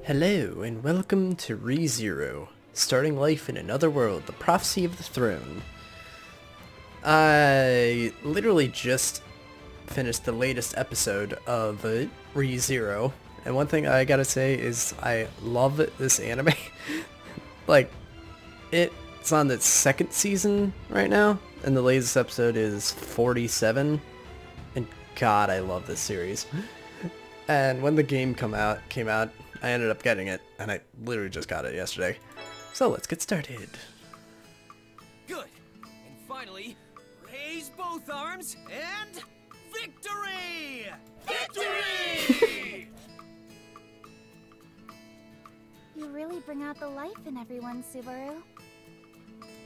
Hello, and welcome to ReZero, starting life in another world, the prophecy of the throne. I literally just finished the latest episode of ReZero, and one thing I gotta say is I love this anime. Like, it's on its second season right now, and the latest episode is 47, and God, I love this series. And when the game came out, I ended up getting it, and I literally just got it yesterday. So let's get started. Good. And finally, raise both arms and victory! Victory! You really bring out the life in everyone, Subaru.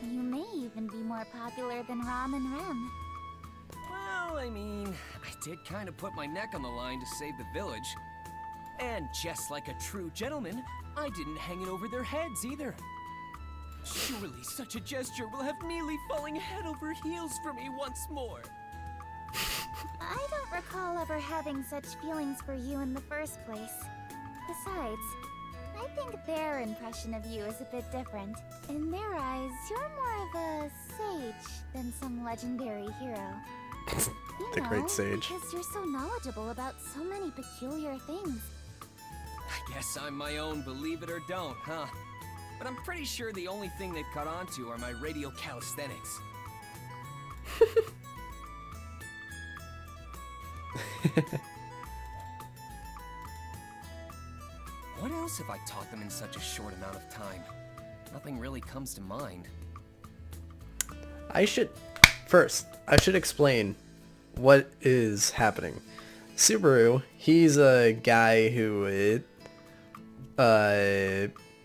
You may even be more popular than Ram and Rem. Well, I mean, I did kind of put my neck on the line to save the village. And just like a true gentleman, I didn't hang it over their heads either. Surely such a gesture will have Mealy falling head over heels for me once more. I don't recall ever having such feelings for you in the first place. Besides, I think their impression of you is a bit different. In their eyes, you're more of a sage than some legendary hero. The great sage. Because you're so knowledgeable about so many peculiar things. I guess I'm my own believe it or don't, huh? But I'm pretty sure the only thing they've caught on to are my radial calisthenics. What else have I taught them in such a short amount of time? Nothing really comes to mind. I should explain what is happening. Subaru, he's a guy who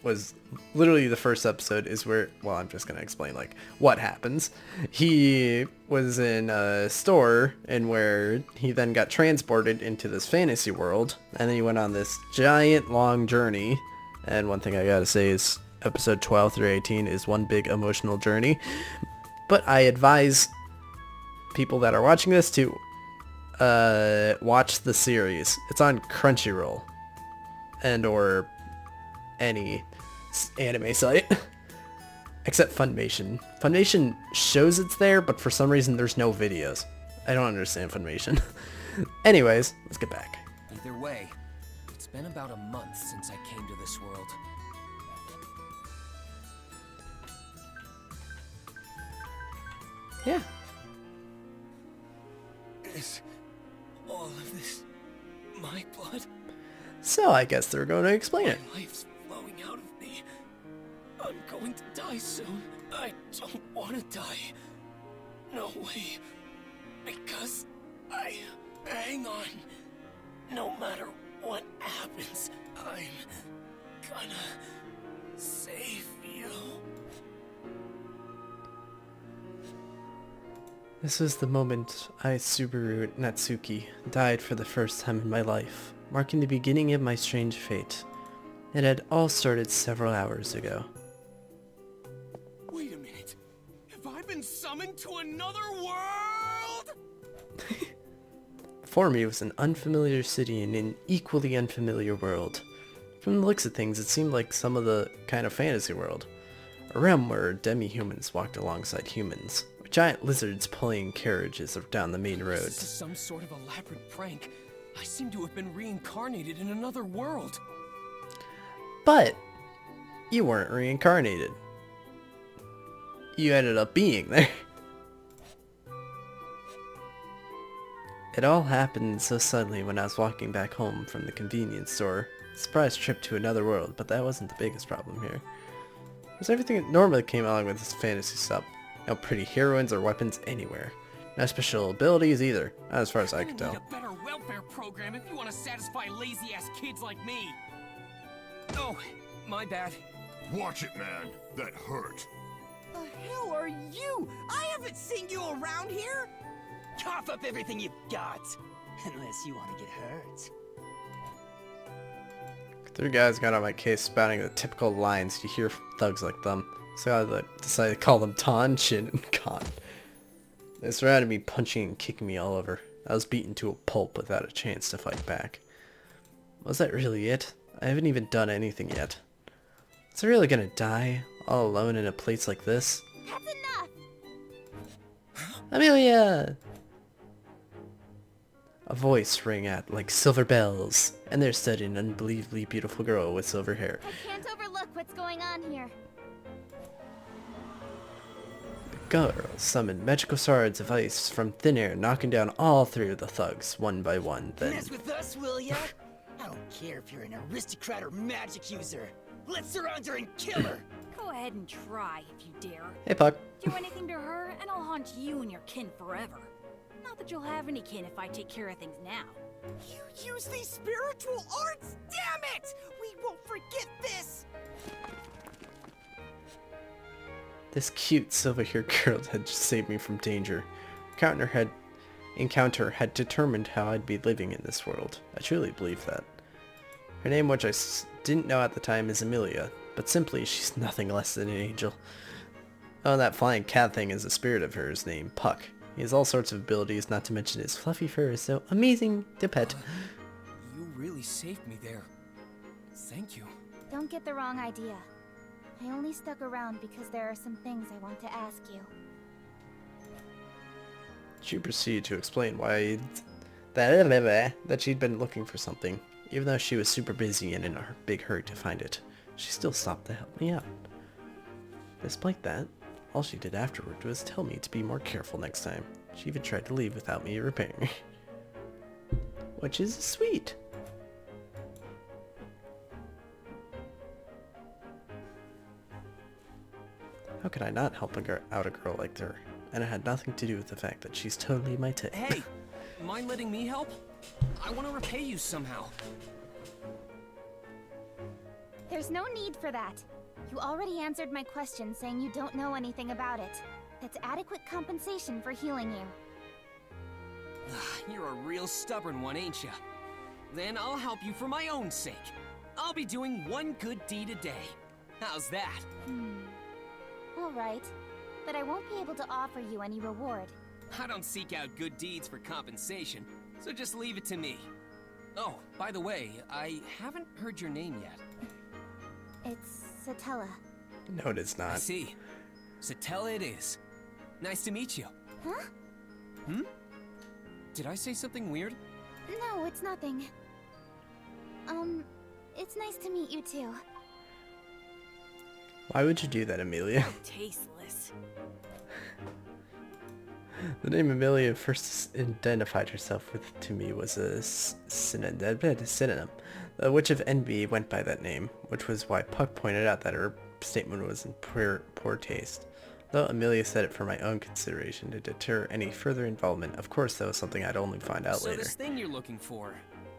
was literally the first episode is where, well, I'm just gonna explain like what happens. He was in a store and where he then got transported into this fantasy world, and then he went on this giant long journey. And one thing I gotta say is episode 12 through 18 is one big emotional journey. But I advise people that are watching this to watch the series. It's on Crunchyroll and or any anime site except Funimation. Funimation shows it's there, but for some reason there's no videos. I don't understand Funimation. Anyways, let's get back. Either way, it's been about a month since I came to this world. Yeah. Is all of this my blood? So I guess they're going to explain it. My life's flowing out of me. I'm going to die soon. I don't want to die. No way. Because hang on. No matter what happens, I'm gonna save you. This was the moment I, Subaru Natsuki, died for the first time in my life, marking the beginning of my strange fate. It had all started several hours ago. Wait a minute. Have I been summoned to another world? Before me was an unfamiliar city in an equally unfamiliar world. From the looks of things, it seemed like some of the kind of fantasy world. A realm where demi-humans walked alongside humans, with giant lizards pulling carriages down the main roads. This is some sort of elaborate prank. I seem to have been reincarnated in another world. But you weren't reincarnated. You ended up being there. It all happened so suddenly when I was walking back home from the convenience store. Surprise trip to another world, but that wasn't the biggest problem here. It was everything that normally came along with this fantasy stuff. No pretty heroines or weapons anywhere. No special abilities either, not as far as I could tell. Need a better welfare program if you want to satisfy lazy-ass kids like me. Oh, my bad. Watch it, man. That hurt. The hell are you? I haven't seen you around here! Cough up everything you've got. Unless you want to get hurt. Three guys got on my case spouting the typical lines you hear from thugs like them. So I decided to call them Tan, Shin, and Khan. They surrounded me, punching and kicking me all over. I was beaten to a pulp without a chance to fight back. Was that really it? I haven't even done anything yet. Is I really gonna die all alone in a place like this? That's enough! Amelia! A voice rang out like silver bells, and there stood an unbelievably beautiful girl with silver hair. I can't overlook what's going on here. The girl summoned magical swords of ice from thin air, knocking down all three of the thugs, one by one, then... Mess with us, will ya? I don't care if you're an aristocrat or magic user. Let's surround her and kill her! Go ahead and try if you dare. Hey, Puck. Do anything to her, and I'll haunt you and your kin forever. Not that you'll have any kin if I take care of things now. You use these spiritual arts? Damn it! We won't forget this! This cute silver-haired girl had just saved me from danger. Encounter had determined how I'd be living in this world. I truly believe that. Her name, which I didn't know at the time, is Amelia, but simply she's nothing less than an angel. Oh, and that flying cat thing is a spirit of hers named Puck. He has all sorts of abilities, not to mention his fluffy fur is so amazing to pet. You really saved me there. Thank you. Don't get the wrong idea. I only stuck around because there are some things I want to ask you. She proceeded to explain why that she'd been looking for something. Even though she was super busy and in a big hurry to find it, she still stopped to help me out. Despite that, all she did afterward was tell me to be more careful next time. She even tried to leave without me repairing. Which is sweet. How could I not help out a girl like her? And it had nothing to do with the fact that she's totally my type. Hey, mind letting me help? I want to repay you somehow. There's no need for that. You already answered my question saying you don't know anything about it. That's adequate compensation for healing you. You're a real stubborn one, ain't ya? Then I'll help you for my own sake. I'll be doing one good deed a day. How's that? Alright, but I won't be able to offer you any reward. I don't seek out good deeds for compensation, so just leave it to me. Oh, by the way, I haven't heard your name yet. It's Satella. No, it is I not. see. Satella it is. Nice to meet you. Huh? Hmm? Did I say something weird? No, it's nothing. It's nice to meet you too. Why would you do that, Amelia? Tasteless. The name Amelia first identified herself with to me was a synonym. The Witch of Envy went by that name, which was why Puck pointed out that her statement was in poor taste. Though Amelia said it for my own consideration to deter any further involvement, of course that was something I'd only find out So later. this thing you're looking for,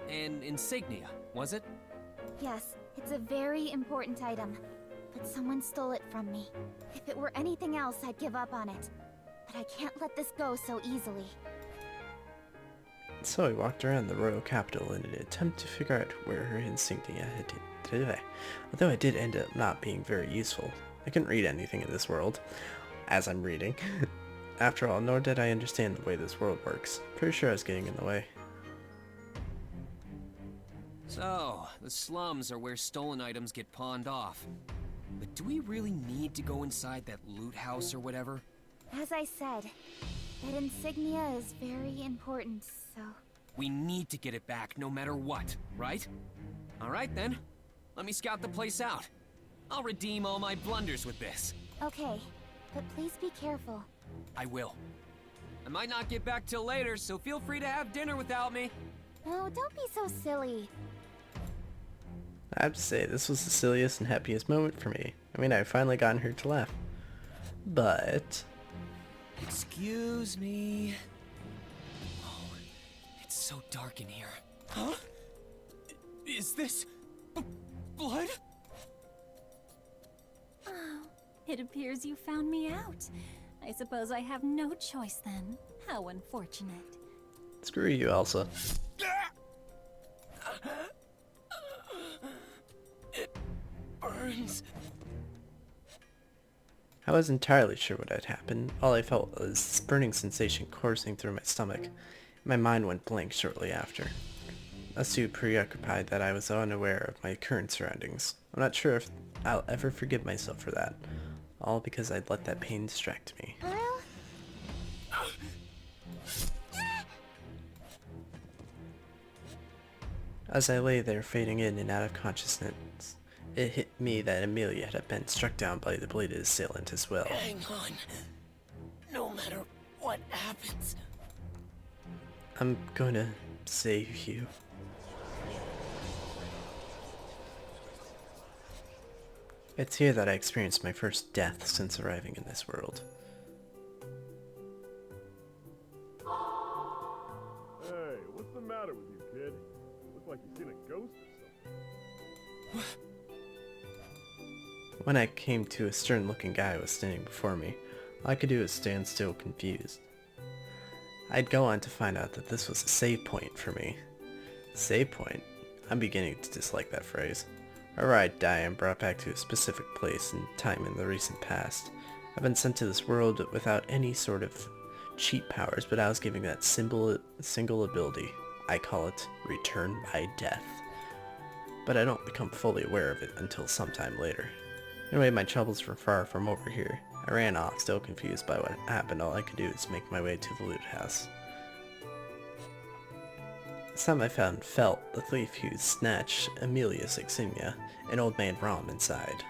an insignia, was it? Yes, it's a very important item. But someone stole it from me. If it were anything else, I'd give up on it. But I can't let this go so easily. So I walked around the royal capital in an attempt to figure out where her insignia had hidden. Although it did end up not being very useful. I couldn't read anything in this world, as I'm reading. After all, nor did I understand the way this world works. Pretty sure I was getting in the way. So, the slums are where stolen items get pawned off. But do we really need to go inside that loot house or whatever? As I said, that insignia is very important, so... We need to get it back no matter what, right? Alright then, let me scout the place out. I'll redeem all my blunders with this. Okay, but please be careful. I will. I might not get back till later, so feel free to have dinner without me. Oh, don't be so silly. I have to say, this was the silliest and happiest moment for me. I mean, I've finally gotten her to laugh. But... Excuse me. Oh, it's so dark in here. Huh? Is this... blood? Oh, it appears you found me out. I suppose I have no choice then. How unfortunate. Screw you, Elsa. It burns. I was entirely sure what had happened. All I felt was this burning sensation coursing through my stomach. My mind went blank shortly after. I was too preoccupied that I was unaware of my current surroundings. I'm not sure if I'll ever forgive myself for that. All because I'd let that pain distract me. Well, As I lay there fading in and out of consciousness, it hit me that Amelia had been struck down by the bladed assailant as well. Hang on. No matter what happens. I'm gonna save you. It's here that I experienced my first death since arriving in this world. Hey, what's the matter with you, kid? Look like you've seen a ghost or something. When I came to, a stern-looking guy was standing before me. All I could do was stand still, confused. I'd go on to find out that this was a save point for me. Save point? I'm beginning to dislike that phrase. Or I'd die and brought back to a specific place and time in the recent past. I've been sent to this world without any sort of cheat powers, but I was given that single ability. I call it Return by Death. But I don't become fully aware of it until sometime later. Anyway, my troubles were far from over here. I ran off, still confused by what happened. All I could do was make my way to the loot house. This time I found Felt, the thief who snatched Amelia's insignia, and Old Man Rom inside.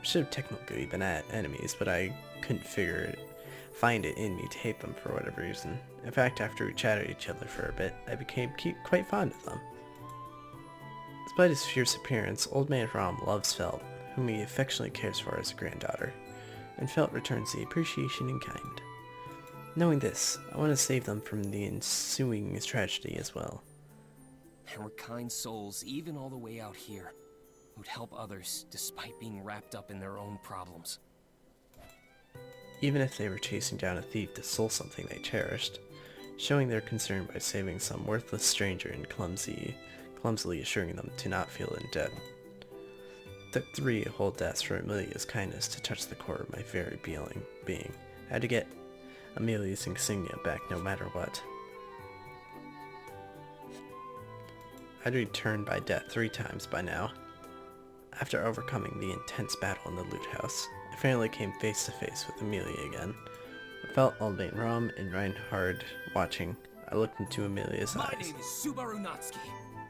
I should have technically been enemies, but I couldn't find it in me to hate them for whatever reason. In fact, after we chatted each other for a bit, I became quite fond of them. Despite his fierce appearance, Old Man Rom loves Felt, whom he affectionately cares for as a granddaughter, and Felt returns the appreciation in kind. Knowing this, I want to save them from the ensuing tragedy as well. There were kind souls, even all the way out here, who'd help others despite being wrapped up in their own problems. Even if they were chasing down a thief to steal something they cherished, showing their concern by saving some worthless stranger and clumsily assuring them to not feel in debt. It took 3 whole deaths for Amelia's kindness to touch the core of my very being. I had to get Amelia's insignia back no matter what. I'd returned by death 3 times by now. After overcoming the intense battle in the loot house, I finally came face to face with Amelia again. I felt Old Man Rom and Reinhard watching. I looked into Amelia's My eyes. name is Subaru Natsuki.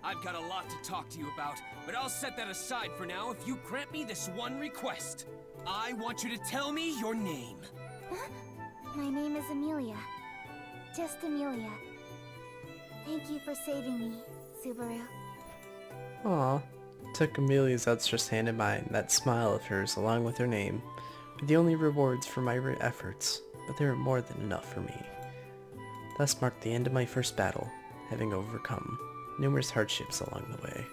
I've got a lot to talk to you about, but I'll set that aside for now if you grant me this one request. I want you to tell me your name. my name is Amelia. Just Amelia. Thank you for saving me, Subaru. Aw. Took Amelia's outstretched hand in mine. That smile of hers, along with her name, were the only rewards for my efforts, but they were more than enough for me. Thus marked the end of my first battle, having overcome numerous hardships along the way.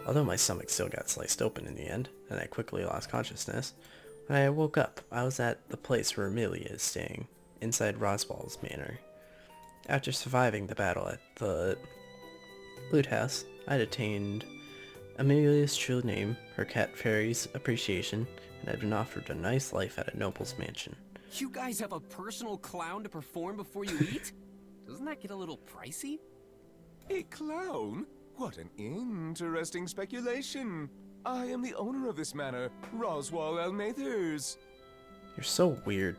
Although my stomach still got sliced open in the end, and I quickly lost consciousness, when I woke up, I was at the place where Amelia is staying, inside Roswell's manor. After surviving the battle at the loot house, I'd attained Amelia's true name, her cat Fairy's appreciation, and had been offered a nice life at a noble's mansion. You guys have a personal clown to perform before you eat? Doesn't that get a little pricey? A clown? What an interesting speculation. I am the owner of this manor, Roswell Elmathers. You're so weird.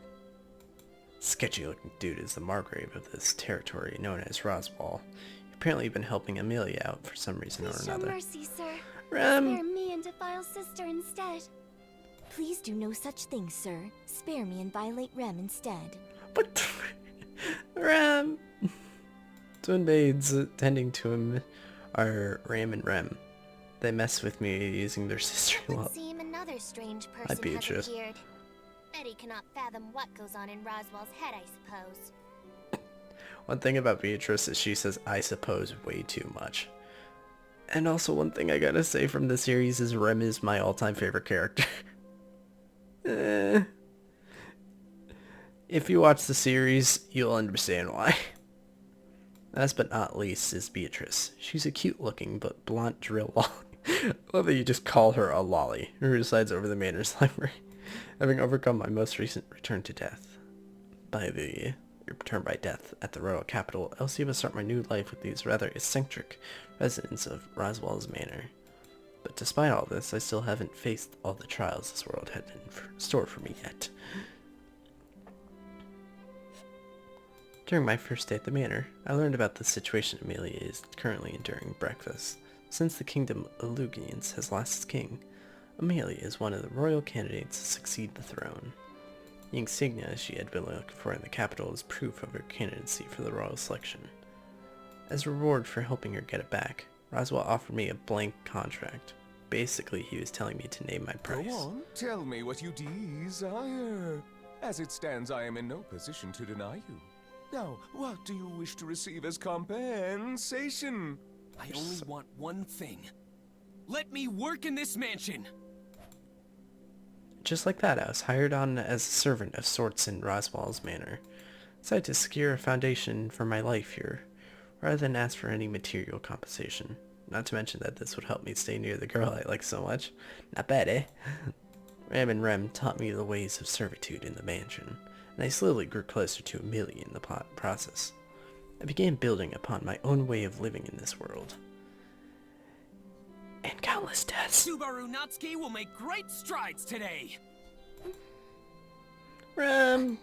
Sketchy looking dude is the Margrave of this territory known as Roswell. Apparently been helping Amelia out for some reason or Please show another. mercy, sir. Rem! Spare me and Defile's sister instead. Please do no such thing, sir. Spare me and violate Rem instead. What? Rem! Twin maids tending to him are Ram and Rem. They mess with me using their sister-in-law. Would seem another strange Hi, person has Beatrice. appeared. Betty cannot fathom what goes on in Roswell's head, I suppose. One thing about Beatrice is she says "I suppose" way too much. And also one thing I gotta say from the series is Rem is my all-time favorite character. If you watch the series, you'll understand why. Last but not least is Beatrice. She's a cute looking but blunt drill lolly. I love that you just call her a lolly, who resides over the manor's library, having overcome my most recent return to death by the returned by death at the royal capital, Elsie will start my new life with these rather eccentric residents of Roswell's Manor. But despite all this, I still haven't faced all the trials this world had in store for me yet. During my first day at the manor, I learned about the situation Amelia is currently enduring breakfast. Since the kingdom of Lugians has lost its king, Amelia is one of the royal candidates to succeed the throne. The insignia she had been looking for in the capital is proof of her candidacy for the royal selection. As a reward for helping her get it back, Roswell offered me a blank contract. Basically, he was telling me to name my price. Go on, tell me what you desire. As it stands, I am in no position to deny you. Now, what do you wish to receive as compensation? I only want one thing. Let me work in this mansion! Just like that, I was hired on as a servant of sorts in Roswell's Manor. Decided to secure a foundation for my life here, rather than ask for any material compensation. Not to mention that this would help me stay near the girl I like so much. Not bad, eh? Ram and Rem taught me the ways of servitude in the mansion, and I slowly grew closer to Amelia in the process. I began building upon my own way of living in this world. And countless deaths. Subaru Natsuki will make great strides today! Rem!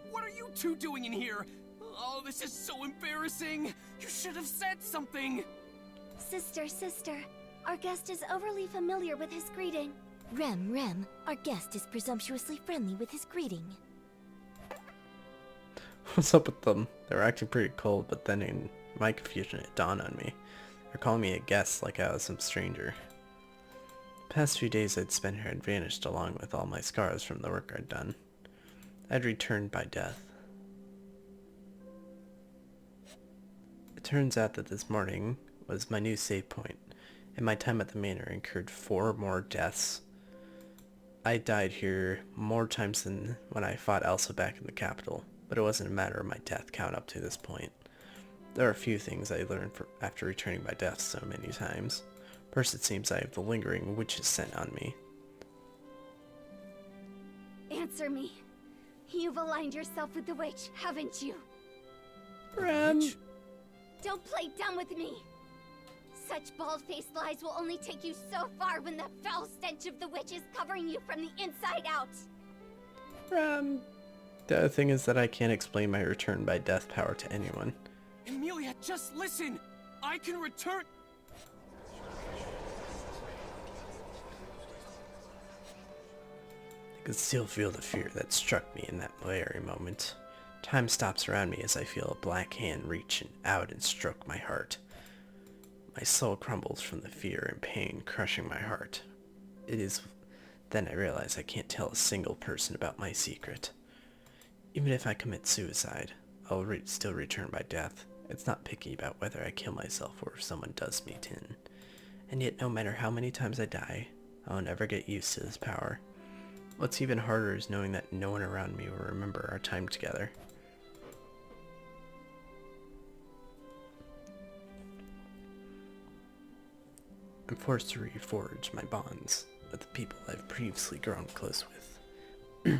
What are you two doing in here? Oh, this is so embarrassing! You should have said something! Sister, our guest is overly familiar with his greeting. Rem, our guest is presumptuously friendly with his greeting. What's up with them? They were acting pretty cold, but then in my confusion it dawned on me. They're calling me a guest like I was some stranger. The past few days I'd spent here had vanished along with all my scars from the work I'd done. I'd returned by death. It turns out that this morning was my new save point, and my time at the manor incurred 4 more deaths. I died here more times than when I fought Elsa back in the capital, but it wasn't a matter of my death count up to this point. There are a few things I learned after returning by death so many times. First, it seems I have the lingering witch's scent on me. Answer me. You've aligned yourself with the witch, haven't you? Rem! Don't play dumb with me. Such bald-faced lies will only take you so far when the foul stench of the witch is covering you from the inside out. Rem! The other thing is that I can't explain my return by death power to anyone. Amelia, just listen! I can return— I could still feel the fear that struck me in that very moment. Time stops around me as I feel a black hand reach out and stroke my heart. My soul crumbles from the fear and pain crushing my heart. It is then I realize I can't tell a single person about my secret. Even if I commit suicide, I'll still return by death. It's not picky about whether I kill myself or if someone does me in. And yet no matter how many times I die, I'll never get used to this power. What's even harder is knowing that no one around me will remember our time together. I'm forced to reforge my bonds with the people I've previously grown close with.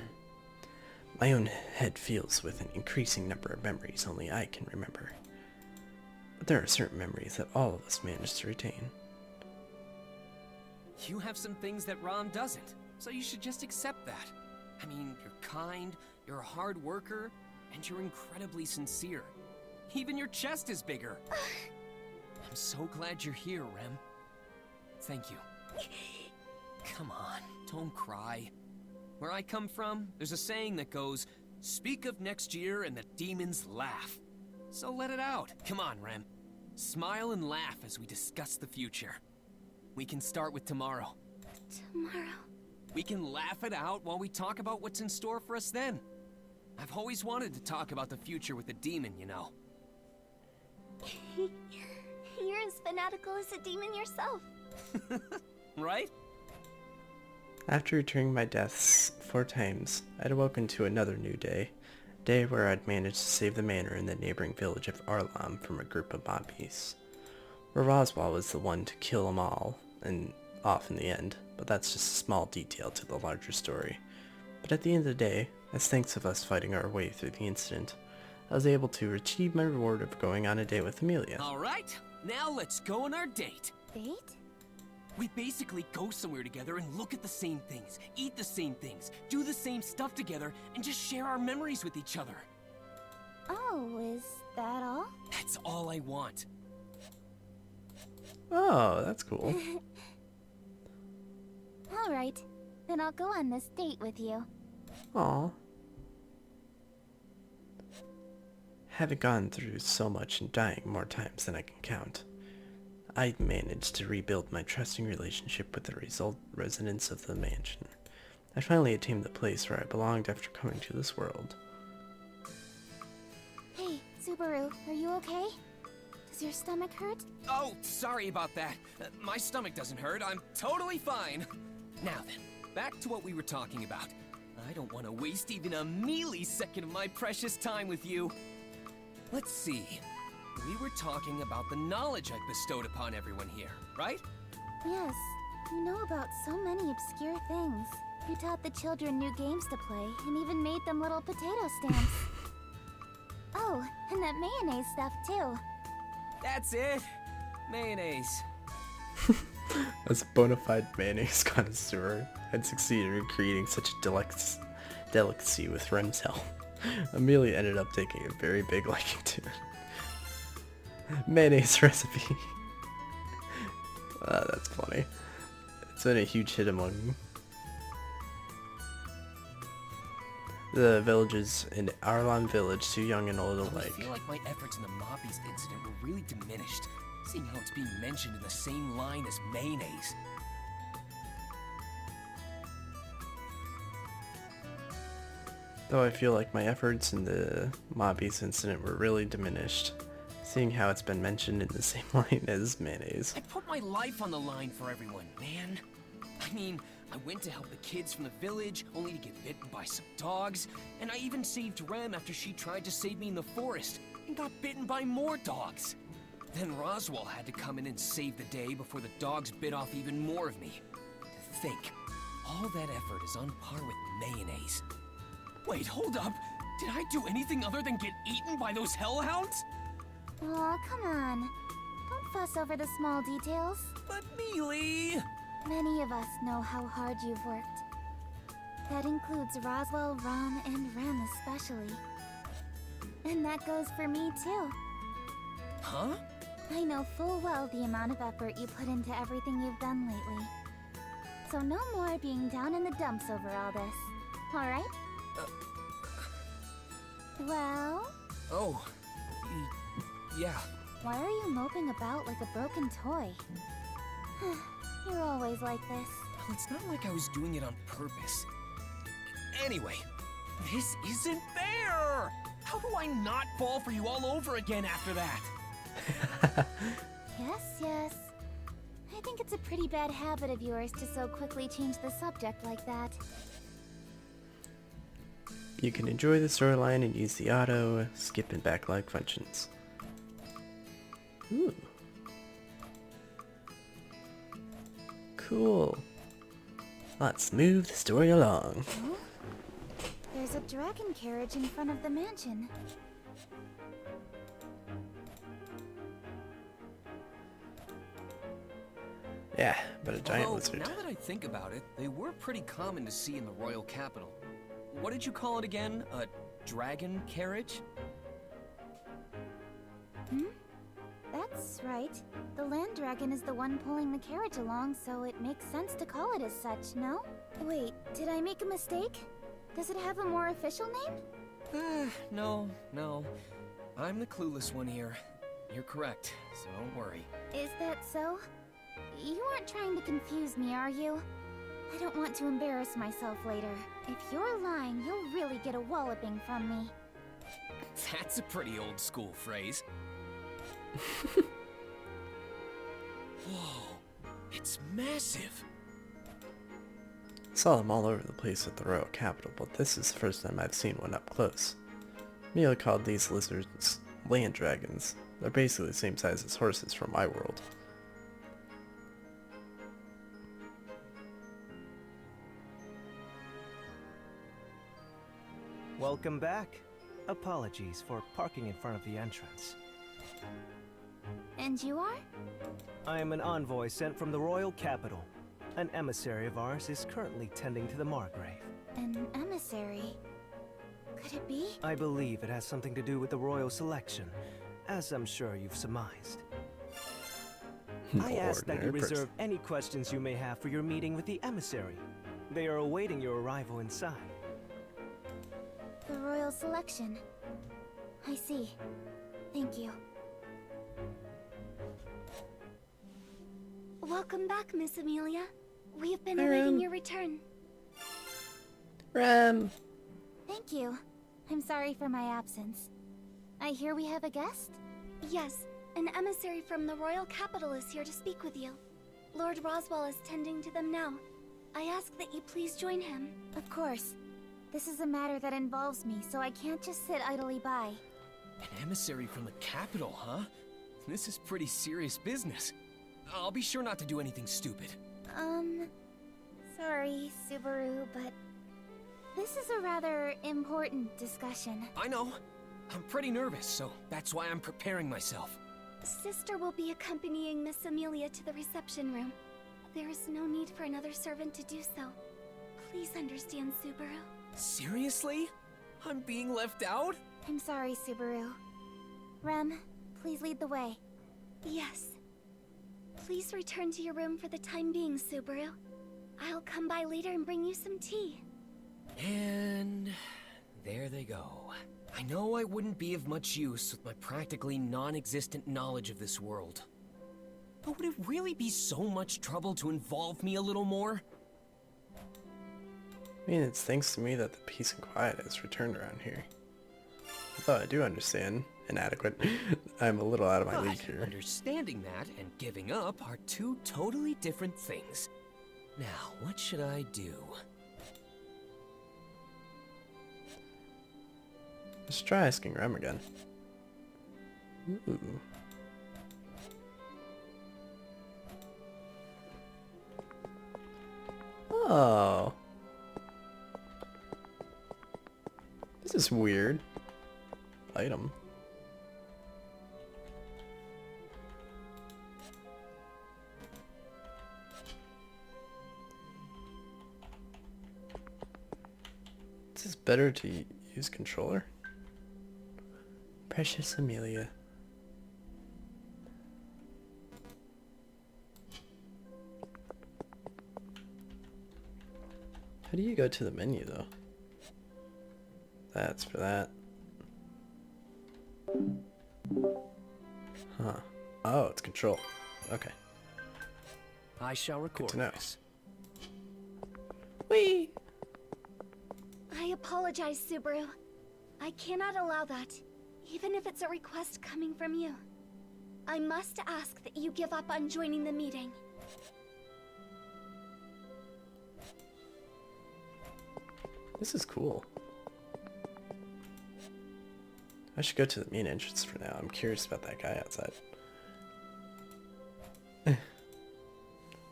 My own head fills with an increasing number of memories only I can remember. But there are certain memories that all of us manage to retain. You have some things that Rom doesn't, so you should just accept that. I mean, you're kind, you're a hard worker, and you're incredibly sincere. Even your chest is bigger. I'm so glad you're here, Rem. Thank you. Come on, don't cry. Where I come from, there's a saying that goes, speak of next year and the demons laugh. So let it out. Come on, Rem. Smile and laugh as we discuss the future. We can start with tomorrow. Tomorrow? We can laugh it out while we talk about what's in store for us then. I've always wanted to talk about the future with a demon, you know. You're as fanatical as a demon yourself. Right? After returning my deaths 4 times, I'd awoken to another new day. A day where I'd managed to save the manor in the neighboring village of Arlam from a group of mob beasts. Where Roswell was the one to kill them all, and off in the end, but that's just a small detail to the larger story. But at the end of the day, As thanks of us fighting our way through the incident, I was able to achieve my reward of going on a date with Amelia. Alright, now let's go on our date. Date? We basically go somewhere together and look at the same things, eat the same things, do the same stuff together, and just share our memories with each other. Oh, is that all? That's all I want. Oh, that's cool. Alright, then I'll go on this date with you. Aw. Having gone through so much and dying more times than I can count, I managed to rebuild my trusting relationship with the residents of the mansion. I finally attained the place where I belonged after coming to this world. Hey, Subaru, are you okay? Does your stomach hurt? Oh, sorry about that. My stomach doesn't hurt. I'm totally fine. Now then, back to what we were talking about. I don't want to waste even a millisecond of my precious time with you. Let's see. We were talking about the knowledge I've bestowed upon everyone here, right? Yes, you know about so many obscure things. You taught the children new games to play, and even made them little potato stamps. Oh, and that mayonnaise stuff too. That's it. Mayonnaise. As a bona fide mayonnaise connoisseur, I'd succeeded in creating such a delicacy with Rem's help. Amelia ended up taking a very big liking to it. Mayonnaise recipe. That's funny. It's been a huge hit among the villagers in Arlon Village, too young and old alike. I feel like my efforts in the Moppies incident were really diminished, seeing how it's being mentioned in the same line as mayonnaise. Though I feel like my efforts in the Mobbies incident were really diminished, seeing how it's been mentioned in the same line as mayonnaise. I put my life on the line for everyone, man. I mean, I went to help the kids from the village, only to get bitten by some dogs, and I even saved Rem after she tried to save me in the forest, and got bitten by more dogs. Then Roswell had to come in and save the day before the dogs bit off even more of me. To think, all that effort is on par with mayonnaise. Wait, hold up. Did I do anything other than get eaten by those hellhounds? Aw, come on. Don't fuss over the small details. But Mealy! Many of us know how hard you've worked. That includes Roswell, Ron, and Rem especially. And that goes for me too. Huh? I know full well the amount of effort you put into everything you've done lately. So no more being down in the dumps over all this. Alright? Well? Oh, yeah. Why are you moping about like a broken toy? You're always like this. Well, it's not like I was doing it on purpose. Anyway, this isn't fair! How do I not fall for you all over again after that? Yes. I think it's a pretty bad habit of yours to so quickly change the subject like that. You can enjoy the storyline and use the auto, skip, and backlog functions. Ooh. Cool. Let's move the story along. Oh? There's a dragon carriage in front of the mansion. Yeah, but a giant Although, lizard. now that I think about it, they were pretty common to see in the royal capital. What did you call it again? A dragon carriage? That's right. The land dragon is the one pulling the carriage along, so it makes sense to call it as such, no? Wait, did I make a mistake? Does it have a more official name? No. I'm the clueless one here. You're correct, so don't worry. Is that so? You aren't trying to confuse me, are you? I don't want to embarrass myself later. If you're lying, you'll really get a walloping from me. That's a pretty old school phrase. Whoa, it's massive. Saw them all over the place at the royal capital, but this is the first time I've seen one up close. Mila called these lizards land dragons. They're basically the same size as horses from my world. Welcome back. Apologies for parking in front of the entrance. And you are? I am an envoy sent from the royal capital. An emissary of ours is currently tending to the Margrave. An emissary? Could it be? I believe it has something to do with the royal selection, as I'm sure you've surmised. I ask that you reserve any questions you may have for your meeting with the emissary. They are awaiting your arrival inside. The royal selection. I see. Thank you. Welcome back, Miss Amelia. We have been awaiting your return. Rem! Thank you. I'm sorry for my absence. I hear we have a guest? Yes, an emissary from the royal capital is here to speak with you. Lord Roswell is tending to them now. I ask that you please join him. Of course. This is a matter that involves me, so I can't just sit idly by. An emissary from the capital, huh? This is pretty serious business. I'll be sure not to do anything stupid. Sorry, Subaru, but this is a rather important discussion. I know. I'm pretty nervous, so that's why I'm preparing myself. Sister will be accompanying Miss Amelia to the reception room. There is no need for another servant to do so. Please understand, Subaru. Seriously? I'm being left out? I'm sorry, Subaru. Rem, please lead the way. Yes. Please return to your room for the time being, Subaru. I'll come by later and bring you some tea. And there they go. I know I wouldn't be of much use with my practically non-existent knowledge of this world. But would it really be so much trouble to involve me a little more? I mean, it's thanks to me that the peace and quiet has returned around here. Though I do understand, inadequate, I'm a little out of my league here. Understanding that and giving up are two totally different things. Now, what should I do? Let's try asking Rem again. Ooh. Oh. This is weird. Item. Is this better to use controller? Precious Amelia. How do you go to the menu though? That's for that. Huh. Oh, it's control. Okay. I shall record this. Whee! I apologize, Subaru. I cannot allow that, even if it's a request coming from you. I must ask that you give up on joining the meeting. This is cool. I should go to the main entrance for now. I'm curious about that guy outside. Let's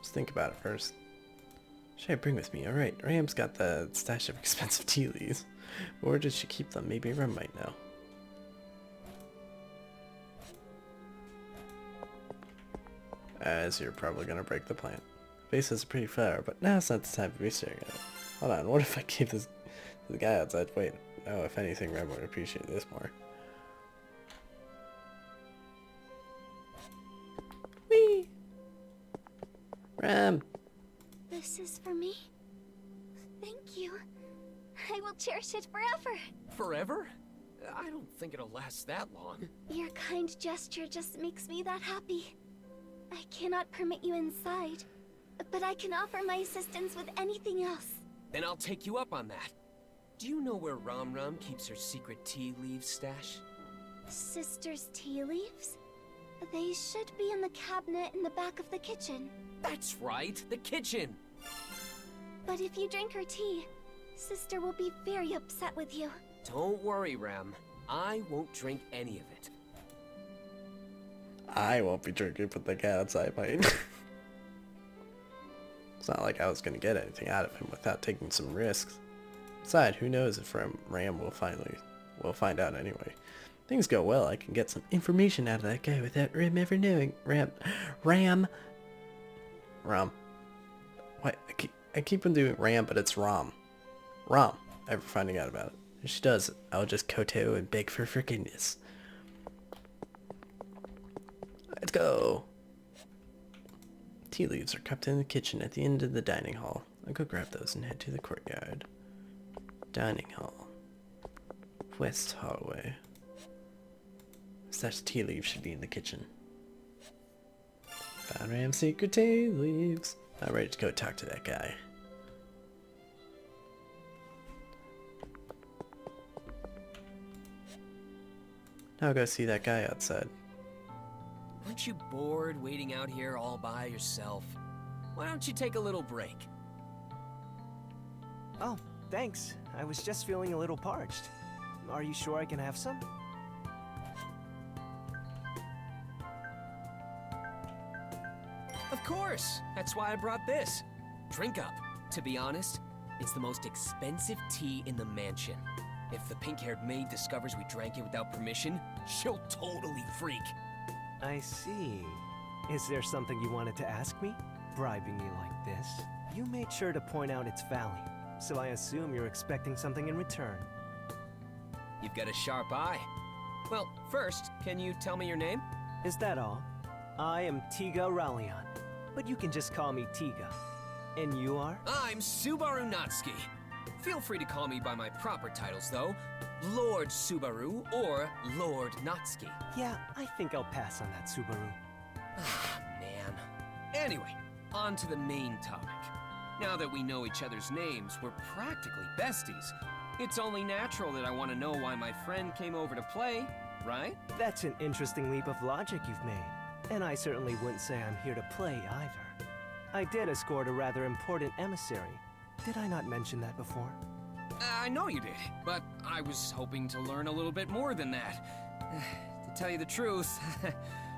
think about it first. Should I bring with me? Alright, Ram's got the stash of expensive tea leaves. Where did she keep them? Maybe Ram might know. As you're probably gonna break the plant. Face is pretty fair, but now it's not the time to be staring at it. Hold on, what if I gave this to the guy outside? Wait, no, if anything, Ram would appreciate this more. Whee! Ram! This is for me? Thank you. I will cherish it forever. Forever? I don't think it'll last that long. Your kind gesture just makes me that happy. I cannot permit you inside, but I can offer my assistance with anything else. Then I'll take you up on that. Do you know where Ram Ram keeps her secret tea leaves stash? Sister's tea leaves? They should be in the cabinet in the back of the kitchen. That's right, the kitchen! But if you drink her tea, Sister will be very upset with you. Don't worry, Ram. I won't drink any of it. I won't be drinking, but the guy outside might. It's not like I was gonna get anything out of him without taking some risks. Besides, who knows if Ram will find out anyway. Things go well, I can get some information out of that guy without Ram ever knowing. Ram. Why? I keep on doing Ram, but it's Ram ever finding out about it. If she does, I'll just koto and beg for forgiveness. Let's go. Tea leaves are kept in the kitchen at the end of the dining hall. I'll go grab those and head to the courtyard. Dining hall. West hallway. Such tea leaves should be in the kitchen. Found Ram's secret tea leaves. I'm ready to go talk to that guy. Now I'll go see that guy outside. Aren't you bored waiting out here all by yourself? Why don't you take a little break? Oh, thanks. I was just feeling a little parched. Are you sure I can have some? Of course! That's why I brought this. Drink up. To be honest, it's the most expensive tea in the mansion. If the pink-haired maid discovers we drank it without permission, she'll totally freak. I see. Is there something you wanted to ask me? Bribing me like this? You made sure to point out its value, so I assume you're expecting something in return. You've got a sharp eye. Well, first, can you tell me your name? Is that all? I am Tiga Rallion, but you can just call me Tiga. And you are? I'm Subaru Natsuki. Feel free to call me by my proper titles, though. Lord Subaru or Lord Natsuki. Yeah, I think I'll pass on that, Subaru. Ah, man. Anyway, on to the main topic. Now that we know each other's names, we're practically besties. It's only natural that I want to know why my friend came over to play, right? That's an interesting leap of logic you've made. And I certainly wouldn't say I'm here to play either. I did escort a rather important emissary. Did I not mention that before? I know you did, but I was hoping to learn a little bit more than that. To tell you the truth,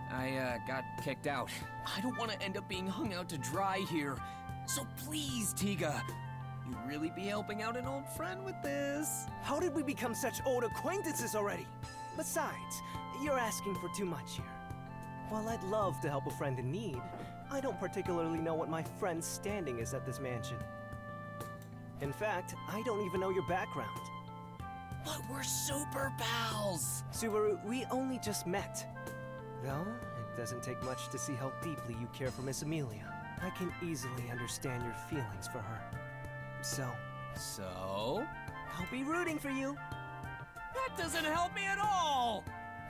I got kicked out. I don't want to end up being hung out to dry here. So please, Tiga, you'd really be helping out an old friend with this. How did we become such old acquaintances already? Besides, you're asking for too much here. While I'd love to help a friend in need, I don't particularly know what my friend's standing is at this mansion. In fact, I don't even know your background. But we're super pals! Subaru, we only just met. Though, it doesn't take much to see how deeply you care for Miss Amelia. I can easily understand your feelings for her. So? I'll be rooting for you. That doesn't help me at all!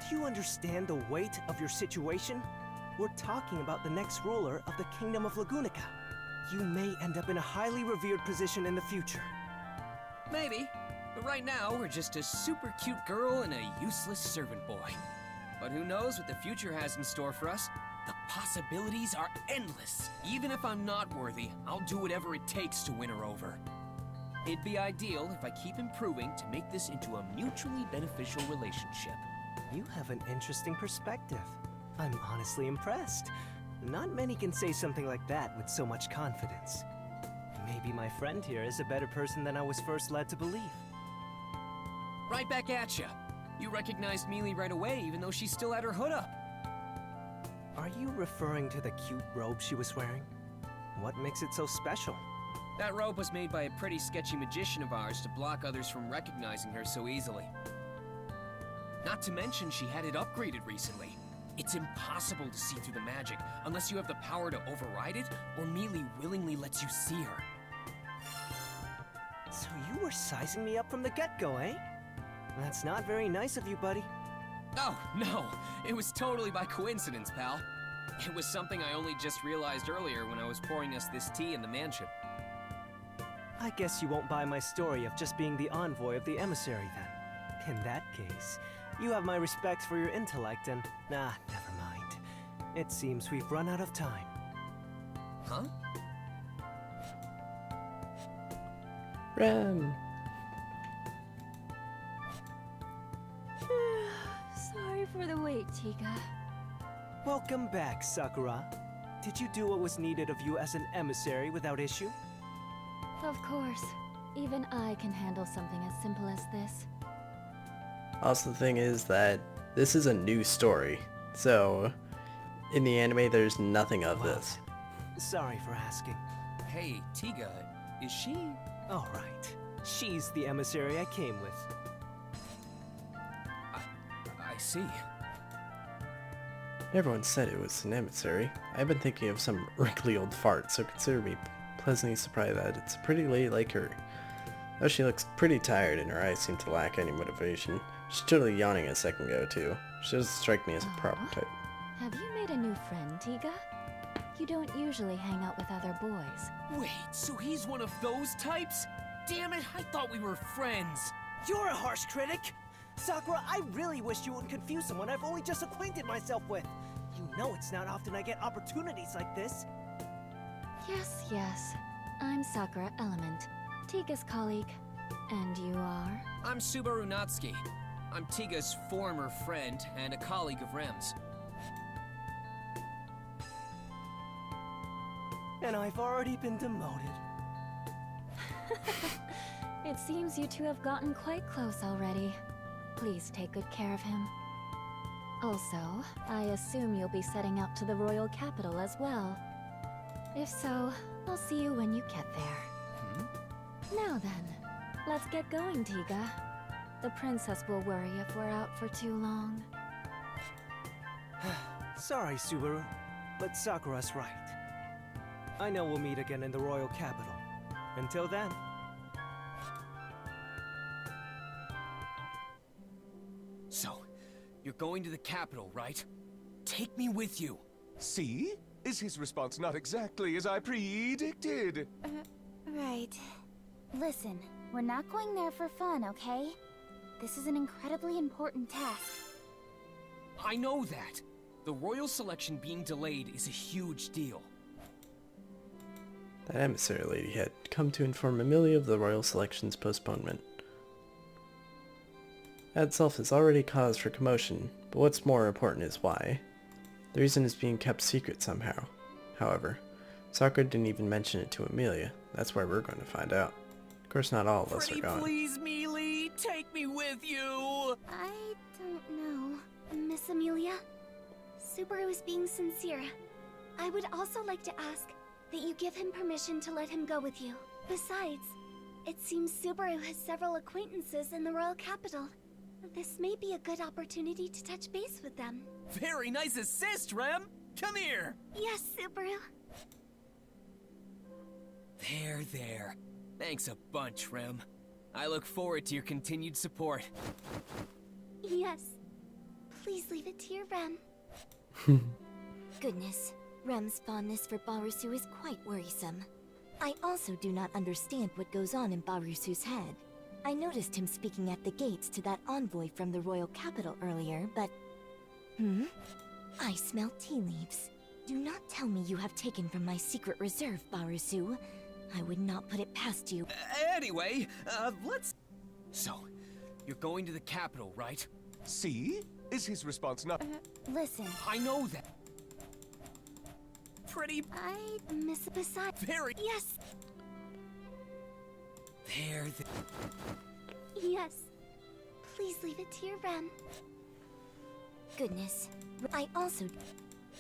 Do you understand the weight of your situation? We're talking about the next ruler of the Kingdom of Lagunica. You may end up in a highly revered position in the future. Maybe, but right now we're just a super cute girl and a useless servant boy. But who knows what the future has in store for us? The possibilities are endless. Even if I'm not worthy, I'll do whatever it takes to win her over. It'd be ideal if I keep improving to make this into a mutually beneficial relationship. You have an interesting perspective. I'm honestly impressed. Not many can say something like that with so much confidence. Maybe my friend here is a better person than I was first led to believe. Right back at ya. You recognized Mealy right away, even though she still had her hood up. Are you referring to the cute robe she was wearing? What makes it so special? That robe was made by a pretty sketchy magician of ours to block others from recognizing her so easily. Not to mention she had it upgraded recently. It's impossible to see through the magic unless you have the power to override it or Mealy willingly lets you see her. So you were sizing me up from the get-go, eh? That's not very nice of you, buddy. Oh, no. It was totally by coincidence, pal. It was something I only just realized earlier when I was pouring us this tea in the mansion. I guess you won't buy my story of just being the envoy of the emissary, then. In that case, you have my respect for your intellect and... never mind. It seems we've run out of time. Huh? Ram! Sorry for the wait, Tiga. Welcome back, Sakura. Did you do what was needed of you as an emissary without issue? Of course. Even I can handle something as simple as this. Also, the thing is that this is a new story, so in the anime there's nothing of this. Sorry for asking. Hey, Tiga, is she? All right. She's the emissary I came with. I see. Everyone said it was an emissary. I've been thinking of some wrinkly old fart, so consider me pleasantly surprised that it's pretty late like her. Though she looks pretty tired and her eyes seem to lack any motivation. She's totally yawning a second ago too. She doesn't strike me as a proper type. Have you made a new friend, Tiga? You don't usually hang out with other boys. Wait, so he's one of those types? Damn it, I thought we were friends. You're a harsh critic! Sakura, I really wish you wouldn't confuse someone I've only just acquainted myself with. You know it's not often I get opportunities like this. Yes, yes. I'm Sakura Element, Tiga's colleague. And you are? I'm Subaru Natsuki. I'm Tiga's former friend and a colleague of Rem's. And I've already been demoted. It seems you two have gotten quite close already. Please take good care of him. Also, I assume you'll be setting out to the royal capital as well. If so, I'll see you when you get there. Now then, let's get going, Tiga. The princess will worry if we're out for too long. Sorry, Subaru, but Sakura's right. I know we'll meet again in the royal capital. Until then. So, you're going to the capital, right? Take me with you. See? Is his response not exactly as I predicted? Right. Listen, we're not going there for fun, okay? This is an incredibly important task. I know that. The royal selection being delayed is a huge deal. That emissary lady had come to inform Emilia of the royal selection's postponement. That itself is already cause for commotion, but what's more important is why. The reason is being kept secret somehow. However, Sakura didn't even mention it to Emilia. That's why we're going to find out. Of course, not all of us are going. Please, Mealy, take me with you! I don't know. Miss Emilia? Subaru is being sincere. I would also like to ask that you give him permission to let him go with you. Besides, it seems Subaru has several acquaintances in the royal capital. This may be a good opportunity to touch base with them. Very nice assist, Rem! Come here! Yes, Subaru. There. Thanks a bunch, Rem. I look forward to your continued support. Yes. Please leave it to your Rem. Goodness, Rem's fondness for Barusu is quite worrisome. I also do not understand what goes on in Barusu's head. I noticed him speaking at the gates to that envoy from the royal capital earlier, but... I smell tea leaves. Do not tell me you have taken from my secret reserve, Barusu. I would not put it past you. Anyway, let's... So, you're going to the capital, right? See? Is his response not... Listen. I know that. Pretty... I miss it beside... Very... Yes. There. Yes. Please leave it to your Rem. Goodness.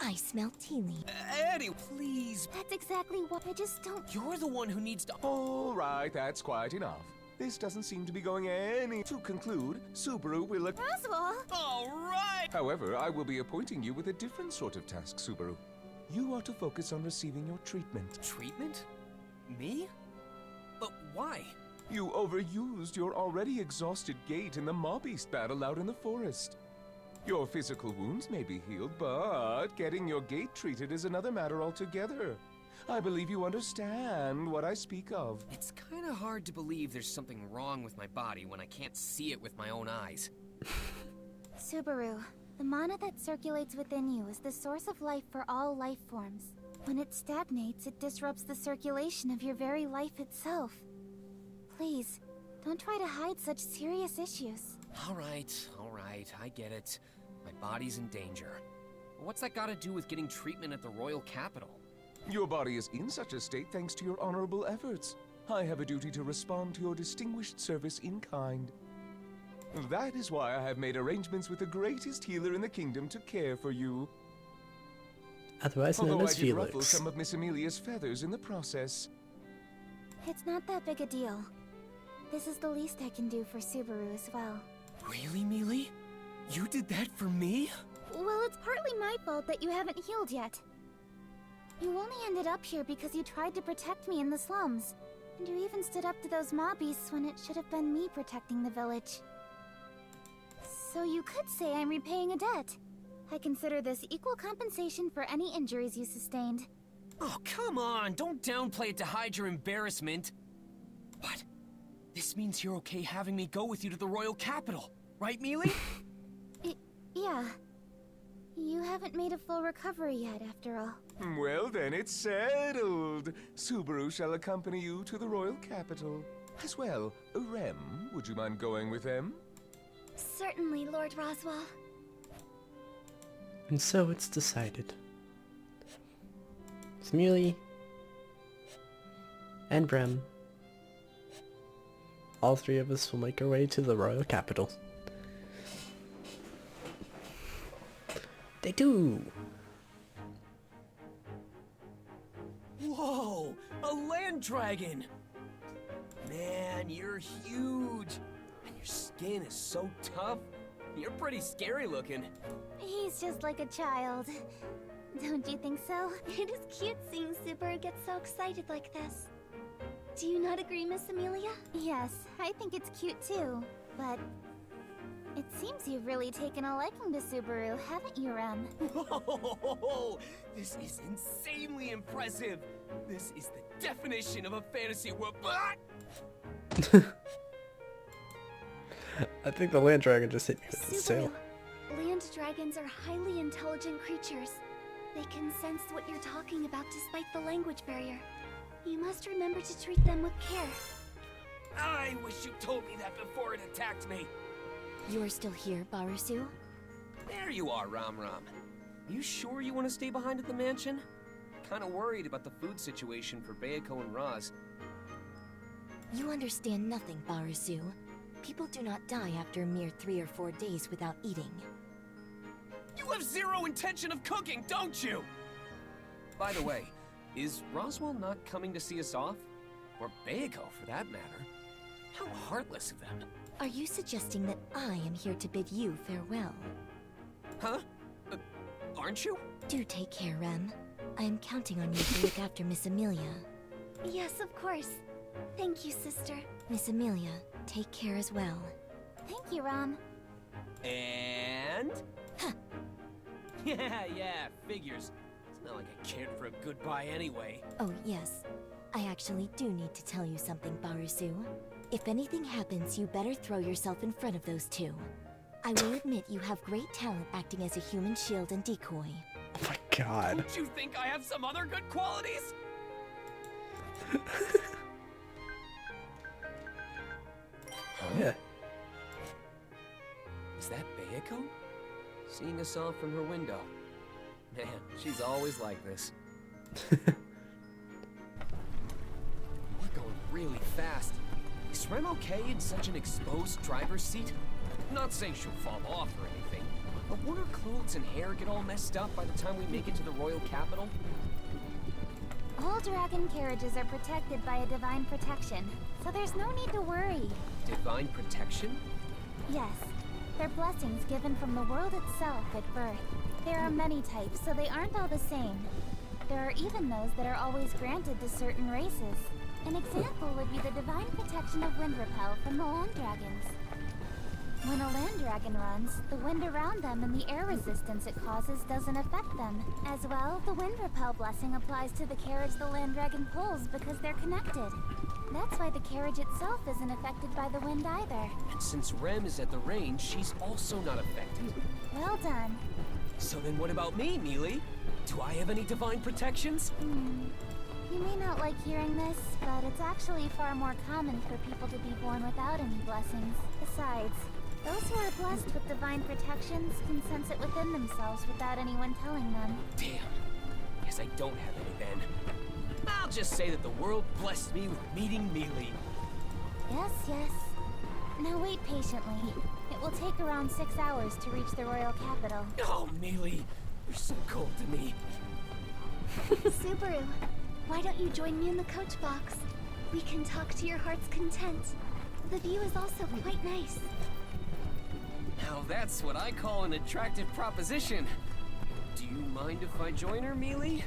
I smell tea leaves. Eddie, please. That's exactly what I just don't... You're the one who needs to... All right, that's quite enough. This doesn't seem to be going any... To conclude, Subaru will... Roswell! All right! However, I will be appointing you with a different sort of task, Subaru. You are to focus on receiving your treatment. Treatment? Me? But why? You overused your already exhausted gait in the mob beast battle out in the forest. Your physical wounds may be healed, but getting your gait treated is another matter altogether. I believe you understand what I speak of. It's kind of hard to believe there's something wrong with my body when I can't see it with my own eyes. Subaru, the mana that circulates within you is the source of life for all life forms. When it stagnates, it disrupts the circulation of your very life itself. Please, don't try to hide such serious issues. All right, I get it. My body's in danger. What's that got to do with getting treatment at the royal capital? Your body is in such a state thanks to your honorable efforts. I have a duty to respond to your distinguished service in kind. That is why I have made arrangements with the greatest healer in the kingdom to care for you. Otherwise known Although as I did ruffle Felix. some of Miss Amelia's feathers in the process. It's not that big a deal. This is the least I can do for Subaru as well. Really, Mealy? You did that for me? Well, it's partly my fault that you haven't healed yet. You only ended up here because you tried to protect me in the slums. And you even stood up to those mobbies when it should have been me protecting the village. So you could say I'm repaying a debt. I consider this equal compensation for any injuries you sustained. Oh, come on! Don't downplay it to hide your embarrassment. What? This means you're okay having me go with you to the royal capital, right, Mealy? Yeah. You haven't made a full recovery yet, after all. Well then, it's settled. Subaru shall accompany you to the royal capital. As well, Rem, would you mind going with them? Certainly, Lord Roswell. And so it's decided. Mealy and Rem, all three of us will make our way to the royal capital. They do! Whoa! A land dragon! Man, you're huge! And your skin is so tough. You're pretty scary looking. He's just like a child. Don't you think so? It is cute seeing Subaru get so excited like this. Do you not agree, Miss Amelia? Yes, I think it's cute too. But it seems you've really taken a liking to Subaru, haven't you, Rem? Whoa! This is insanely impressive! This is the definition of a fantasy world. I think the land dragon just hit me with its tail. Land dragons are highly intelligent creatures. They can sense what you're talking about despite the language barrier. You must remember to treat them with care. I wish you told me that before it attacked me. You are still here, Barisu? There you are, Ram Ram. You sure you want to stay behind at the mansion? Kinda worried about the food situation for Bayako and Raz. You understand nothing, Barisu. People do not die after a mere 3 or 4 days without eating. You have zero intention of cooking, don't you? By the way, is Roswell not coming to see us off? Or Bayako, for that matter? How heartless of them. Are you suggesting that I am here to bid you farewell? Huh? Aren't you? Do take care, Rem. I am counting on you to look after Miss Amelia. Yes, of course. Thank you, sister. Miss Amelia, take care as well. Thank you, Ram. And... yeah, figures. It's not like I cared for a goodbye anyway. Oh, yes. I actually do need to tell you something, Barisu. If anything happens, you better throw yourself in front of those two. I will admit you have great talent acting as a human shield and decoy. Oh my god. Don't you think I have some other good qualities? Yeah. Is that Bayako? Seeing us off from her window. Man, she's always like this. We're going really fast. Is Rem okay in such an exposed driver's seat? Not saying she'll fall off or anything, but won't her clothes and hair get all messed up by the time we make it to the royal capital? All dragon carriages are protected by a divine protection, so there's no need to worry. Divine protection? Yes. They're blessings given from the world itself at birth. There are many types, so they aren't all the same. There are even those that are always granted to certain races. An example would be the divine protection of wind repel from the land dragons. When a land dragon runs, the wind around them and the air resistance it causes doesn't affect them. As well, the wind repel blessing applies to the carriage the land dragon pulls because they're connected. That's why the carriage itself isn't affected by the wind either. And since Rem is at the range, she's also not affected. Well done. So then what about me, Mealy? Do I have any divine protections? You may not like hearing this, but it's actually far more common for people to be born without any blessings. Besides, those who are blessed with divine protections can sense it within themselves without anyone telling them. Damn. Guess I don't have any then. I'll just say that the world blessed me with meeting Mealy. Yes, yes. Now wait patiently. It will take around 6 hours to reach the royal capital. Oh, Mealy, you're so cold to me. Subaru, why don't you join me in the coach box? We can talk to your heart's content. The view is also quite nice. Now that's what I call an attractive proposition. Do you mind if I join her, Mealy?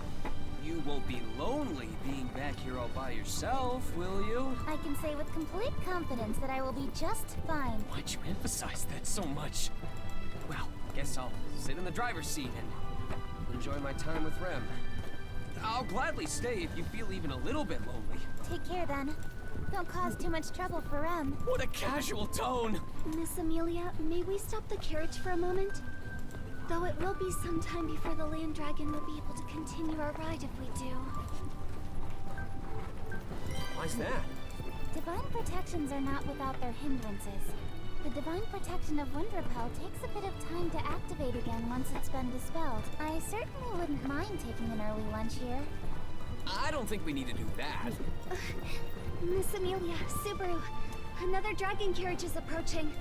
You won't be lonely being back here all by yourself, will you? I can say with complete confidence that I will be just fine. Why'd you emphasize that so much? Well, guess I'll sit in the driver's seat and enjoy my time with Rem. I'll gladly stay if you feel even a little bit lonely. Take care then. Don't cause too much trouble for Rem. What a casual tone! Miss Amelia, may we stop the carriage for a moment? Though it will be some time before the land dragon will be able to continue our ride if we do. Why's that? Divine protections are not without their hindrances. The divine protection of Wind Repel takes a bit of time to activate again once it's been dispelled. I certainly wouldn't mind taking an early lunch here. I don't think we need to do that. Miss Amelia, Subaru, another dragon carriage is approaching.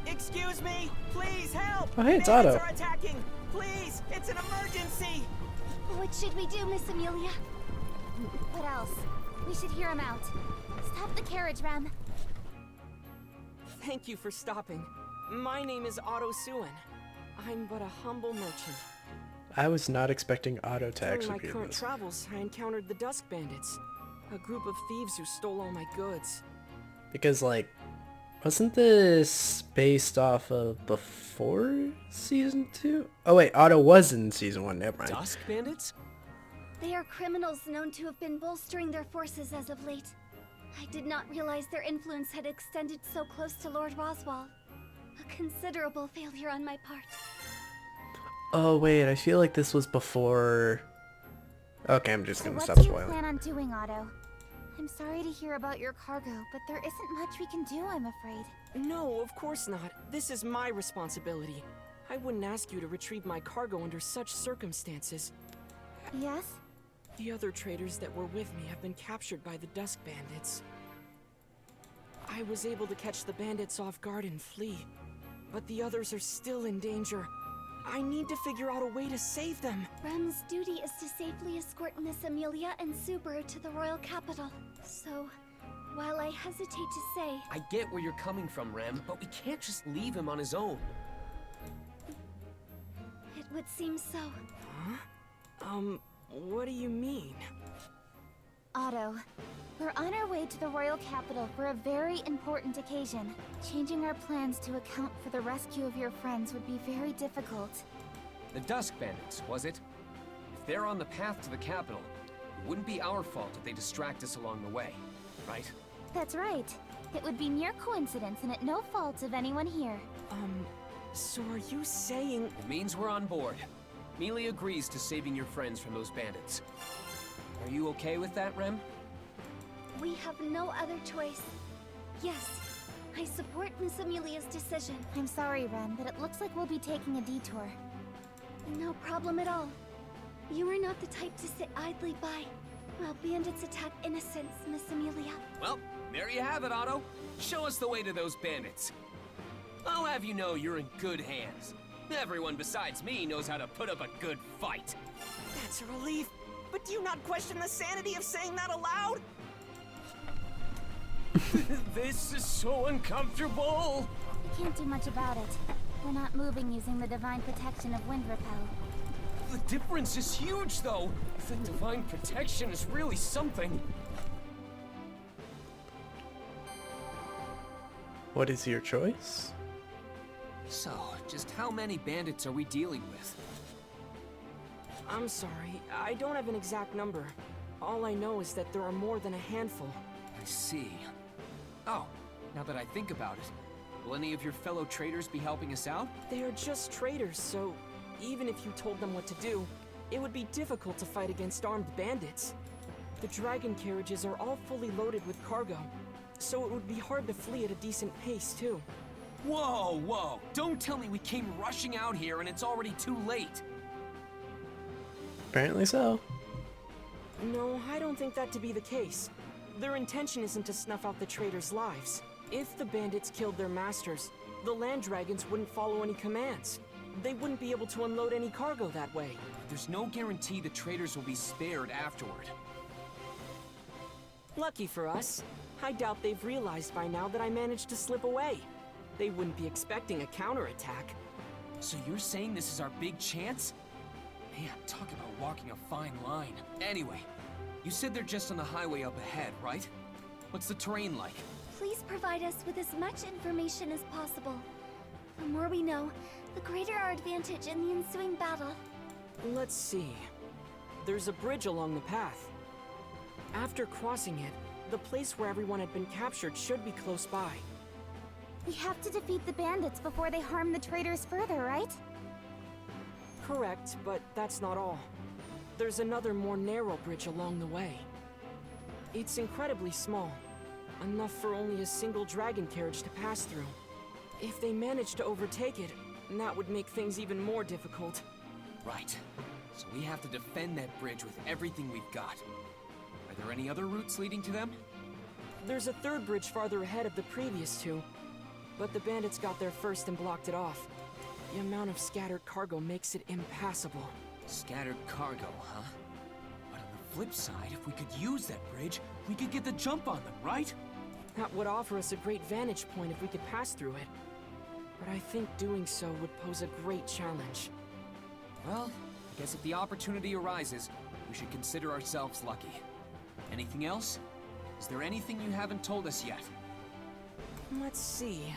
Excuse me, please help! Oh, hey, it's Bandits Otto. are attacking! Please, it's an emergency! What should we do, Miss Amelia? What else? We should hear him out. Stop the carriage, Rem. Thank you for stopping. My name is Otto Suen. I'm but a humble merchant. I was not expecting Otto to During actually my be in current this. travels, I encountered the Dusk Bandits, a group of thieves who stole all my goods. Because, like, wasn't this based off of before Season 2? Oh wait, Otto was in Season 1, never mind. Dusk Bandits? They are criminals known to have been bolstering their forces as of late. I did not realize their influence had extended so close to Lord Roswaal. A considerable failure on my part. Oh wait, I feel like this was before... Okay, I'm just So gonna what stop do you spoiling. plan on doing, Otto? I'm sorry to hear about your cargo, but there isn't much we can do, I'm afraid. No, of course not. This is my responsibility. I wouldn't ask you to retrieve my cargo under such circumstances. Yes? The other traders that were with me have been captured by the Dusk Bandits. I was able to catch the bandits off guard and flee, but the others are still in danger. I need to figure out a way to save them. Rem's duty is to safely escort Miss Amelia and Subaru to the royal capital. So, while I hesitate to say... I get where you're coming from, Rem, but we can't just leave him on his own. It would seem so. Huh? What do you mean? Otto, we're on our way to the royal capital for a very important occasion. Changing our plans to account for the rescue of your friends would be very difficult. The Dusk Bandits, was it? If they're on the path to the capital, it wouldn't be our fault if they distract us along the way, right? That's right. It would be mere coincidence and at no fault of anyone here. So are you saying... It means we're on board. Mealy agrees to saving your friends from those bandits. Are you okay with that, Rem? We have no other choice. Yes, I support Miss Amelia's decision. I'm sorry, Rem, but it looks like we'll be taking a detour. No problem at all. You are not the type to sit idly by while bandits attack innocents, Miss Amelia. Well, there you have it, Otto. Show us the way to those bandits. I'll have you know you're in good hands. Everyone besides me knows how to put up a good fight. That's a relief. But do you not question the sanity of saying that aloud? This is so uncomfortable. We can't do much about it. We're not moving using the divine protection of Wind Repel. The difference is huge, though. The divine protection is really something. What is your choice? So, just how many bandits are we dealing with? I'm sorry, I don't have an exact number. All I know is that there are more than a handful. I see. Oh, now that I think about it, will any of your fellow traders be helping us out? They are just traders, so even if you told them what to do, it would be difficult to fight against armed bandits. The dragon carriages are all fully loaded with cargo, so it would be hard to flee at a decent pace, too. Whoa, whoa! Don't tell me we came rushing out here and it's already too late! Apparently so. No, I don't think that to be the case. Their intention isn't to snuff out the traitors' lives. If the bandits killed their masters, the land dragons wouldn't follow any commands. They wouldn't be able to unload any cargo that way. There's no guarantee the traitors will be spared afterward. Lucky for us. I doubt they've realized by now that I managed to slip away. They wouldn't be expecting a counterattack. So you're saying this is our big chance? Man, talk about walking a fine line. Anyway, you said they're just on the highway up ahead, right? What's the terrain like? Please provide us with as much information as possible. The more we know, the greater our advantage in the ensuing battle. Let's see. There's a bridge along the path. After crossing it, the place where everyone had been captured should be close by. We have to defeat the bandits before they harm the traitors further, right? Correct, but that's not all. There's another more narrow bridge along the way. It's incredibly small, enough for only a single dragon carriage to pass through. If they manage to overtake it, that would make things even more difficult. Right. So we have to defend that bridge with everything we've got. Are there any other routes leading to them? There's a third bridge farther ahead of the previous two, but the bandits got there first and blocked it off. The amount of scattered cargo makes it impassable. Scattered cargo, huh? But on the flip side, if we could use that bridge, we could get the jump on them, right? That would offer us a great vantage point if we could pass through it. But I think doing so would pose a great challenge. Well, I guess if the opportunity arises, we should consider ourselves lucky. Anything else? Is there anything you haven't told us yet? Let's see.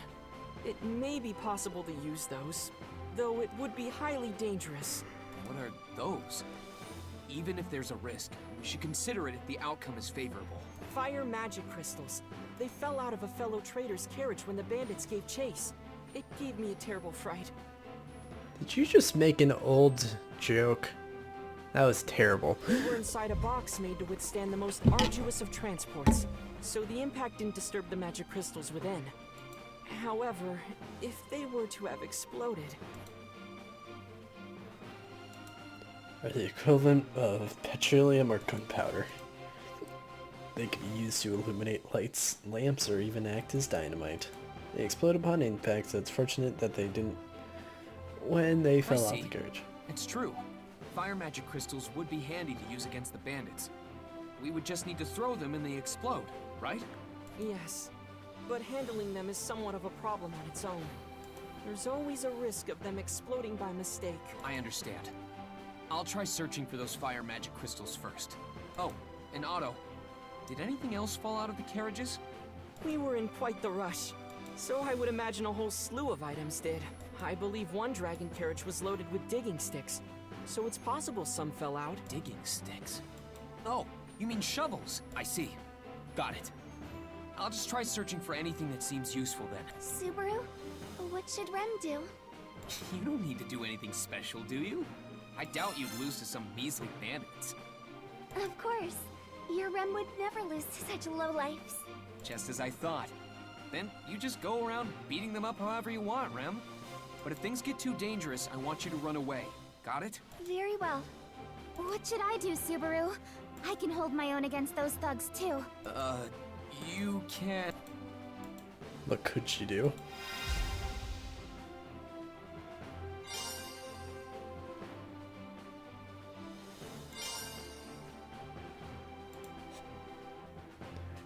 It may be possible to use those, though it would be highly dangerous. What are those? Even if there's a risk, we should consider it if the outcome is favorable. Fire magic crystals. They fell out of a fellow trader's carriage when the bandits gave chase. It gave me a terrible fright. Did you just make an old joke? That was terrible. They were inside a box made to withstand the most arduous of transports, so the impact didn't disturb the magic crystals within. However, if they were to have exploded... Are the equivalent of petroleum or gunpowder. They could be used to illuminate lights, lamps, or even act as dynamite. They explode upon impact, so it's fortunate that they didn't when they fell off the carriage. It's true. Fire magic crystals would be handy to use against the bandits. We would just need to throw them and they explode, right? Yes, but handling them is somewhat of a problem on its own. There's always a risk of them exploding by mistake. I understand. I'll try searching for those fire magic crystals first. Oh, and Otto, did anything else fall out of the carriages? We were in quite the rush, so I would imagine a whole slew of items did. I believe one dragon carriage was loaded with digging sticks, so it's possible some fell out. Digging sticks? Oh, you mean shovels. I see. Got it. I'll just try searching for anything that seems useful then. Subaru, what should Rem do? You don't need to do anything special, do you? I doubt you'd lose to some measly bandits. Of course. Your Rem would never lose to such lowlifes. Just as I thought. Then you just go around beating them up however you want, Rem. But if things get too dangerous, I want you to run away. Got it? Very well. What should I do, Subaru? I can hold my own against those thugs, too. You can't... What could she do?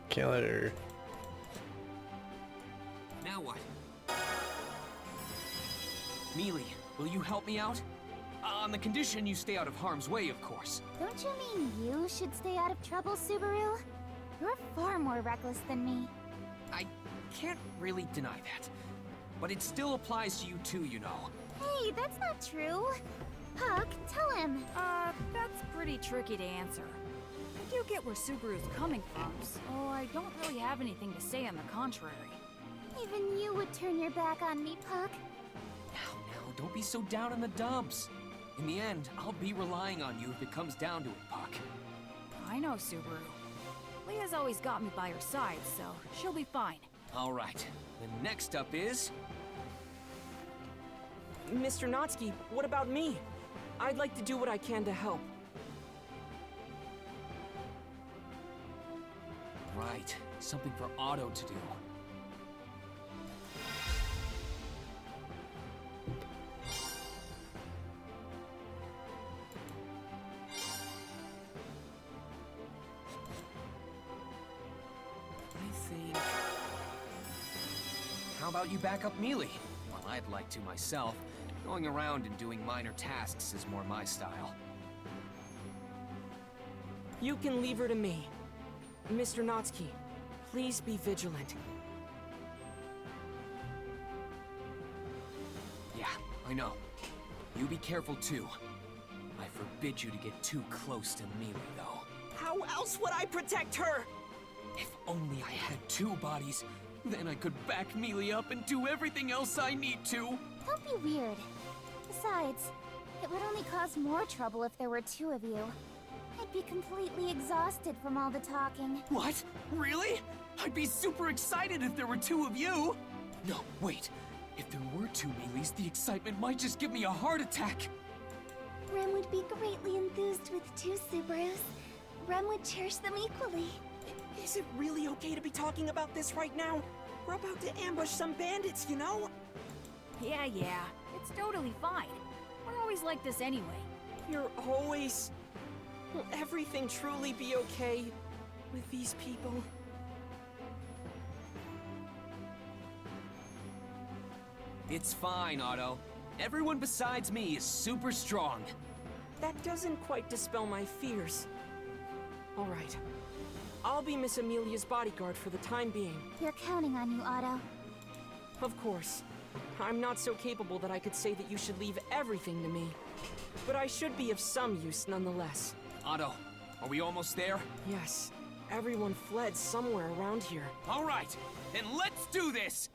Can't let her... Now what? Mealy, will you help me out? On the condition you stay out of harm's way, of course. Don't you mean you should stay out of trouble, Subaru? You're far more reckless than me. I can't really deny that. But it still applies to you too, you know. Hey, that's not true. Puck, tell him. That's pretty tricky to answer. I do get where Subaru's coming from, so I don't really have anything to say on the contrary. Even you would turn your back on me, Puck. Now, don't be so down in the dumps. In the end, I'll be relying on you if it comes down to it, Puck. I know, Subaru. Leah's always got me by her side, so she'll be fine. All right. Then next up is... Mr. Natsuki, what about me? I'd like to do what I can to help. Right, something for Otto to do. How about you back up Mealy? Well, I'd like to myself. Going around and doing minor tasks is more my style. You can leave her to me. Mr. Natsuki, please be vigilant. Yeah, I know. You be careful too. I forbid you to get too close to Mealy, though. How else would I protect her? If only I had two bodies, then I could back Mealy up and do everything else I need to. Don't be weird. Besides, it would only cause more trouble if there were two of you. I'd be completely exhausted from all the talking. What? Really? I'd be super excited if there were two of you! No, wait. If there were two Mealys, the excitement might just give me a heart attack! Rem would be greatly enthused with two Subarus. Rem would cherish them equally. Is it really okay to be talking about this right now? We're about to ambush some bandits, you know? Yeah, it's totally fine. We're always like this anyway. You're always... Will everything truly be okay with these people? It's fine, Otto. Everyone besides me is super strong. That doesn't quite dispel my fears. All right. I'll be Miss Amelia's bodyguard for the time being. We're counting on you, Otto. Of course. I'm not so capable that I could say that you should leave everything to me. But I should be of some use nonetheless. Otto, are we almost there? Yes. Everyone fled somewhere around here. All right, then let's do this!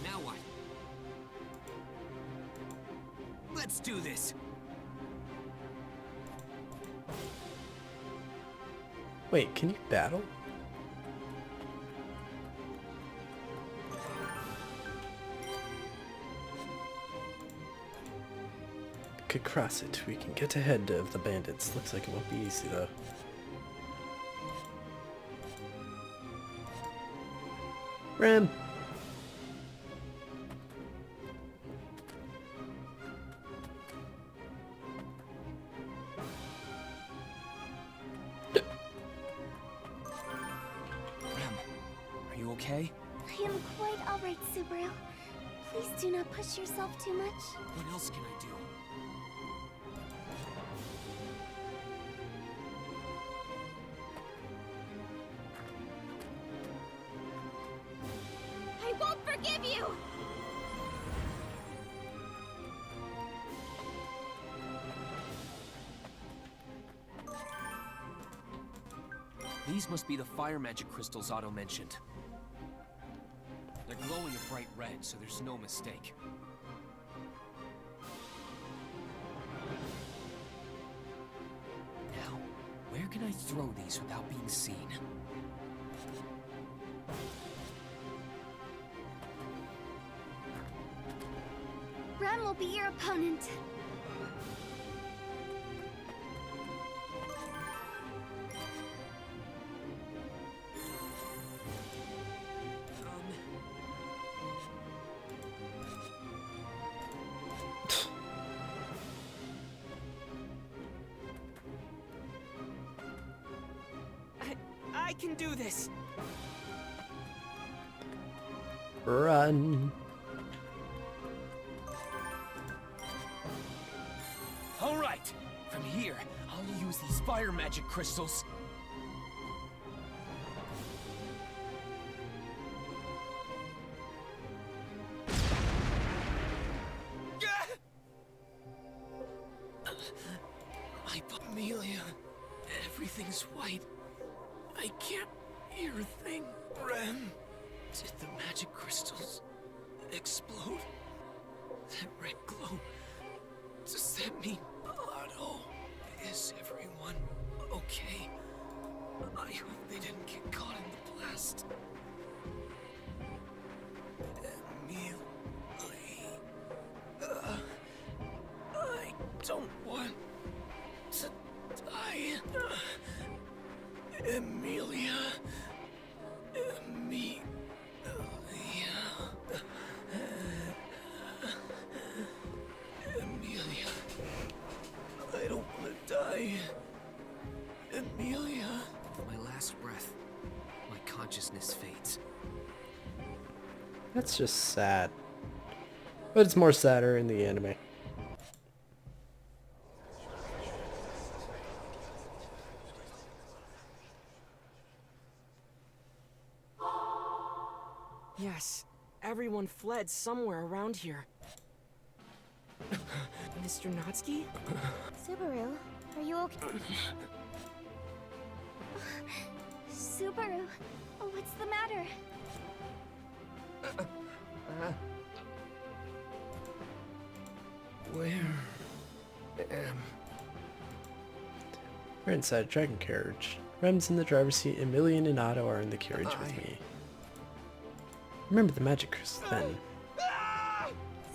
Now what? Let's do this! Wait, can you battle? Could cross it. We can get ahead of the bandits. Looks like it won't be easy though. Rem! Okay? I am quite alright, Subaru. Please do not push yourself too much. What else can I do? I won't forgive you! These must be the fire magic crystals Otto mentioned. They're glowing a bright red, so there's no mistake. Now, where can I throw these without being seen? Rem will be your opponent. I can do this. Run. All right, from here, I'll use these fire magic crystals. My Amelia, everything's white. I can't hear a thing. Rem, did the magic crystals explode? That red glow, does that mean Otto? Is everyone okay. I hope they didn't get caught in the blast. I don't want to die. Emilia. Emilia. I don't want to die. Emilia. With my last breath, my consciousness fades. That's just sad. But it's more sadder in the anime. Yes, everyone fled somewhere around here. Mr. Natsuki? Subaru, are you okay? Subaru, what's the matter? Where am... We're inside a dragon carriage. Rem's in the driver's seat and Million and Otto are in the carriage with me. Remember the magic crystal then.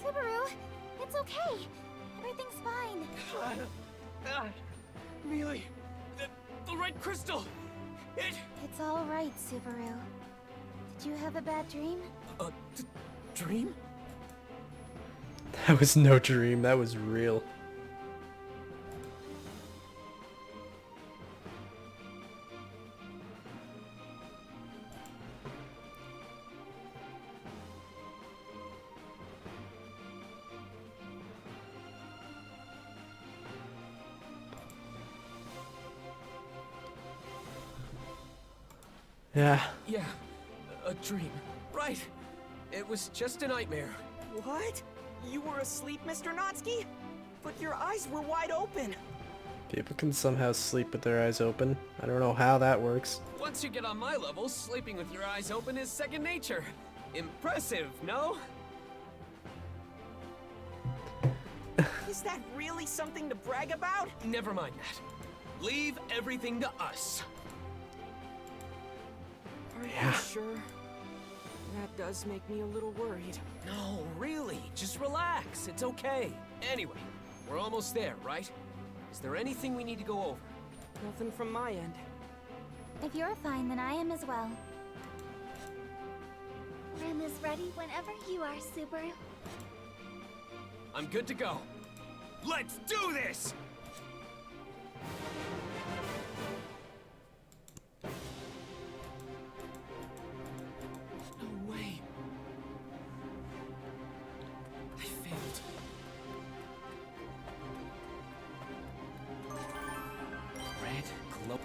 Subaru, it's okay. Everything's fine. Mealy, the red crystal! It's all right, Subaru. Did you have a bad dream? Dream? That was no dream, that was real. Yeah. Yeah, a dream. Right. It was just a nightmare. What? You were asleep, Mr. Natsuki? But your eyes were wide open. People can somehow sleep with their eyes open. I don't know how that works. Once you get on my level, sleeping with your eyes open is second nature. Impressive, no? Is that really something to brag about? Never mind that. Leave everything to us. Are you sure? That does make me a little worried. No, really. Just relax. It's okay. Anyway, we're almost there, right? Is there anything we need to go over? Nothing from my end. If you're fine, then I am as well. Rem is ready whenever you are, Subaru. I'm good to go. Let's do this! No way. I failed. Red glow.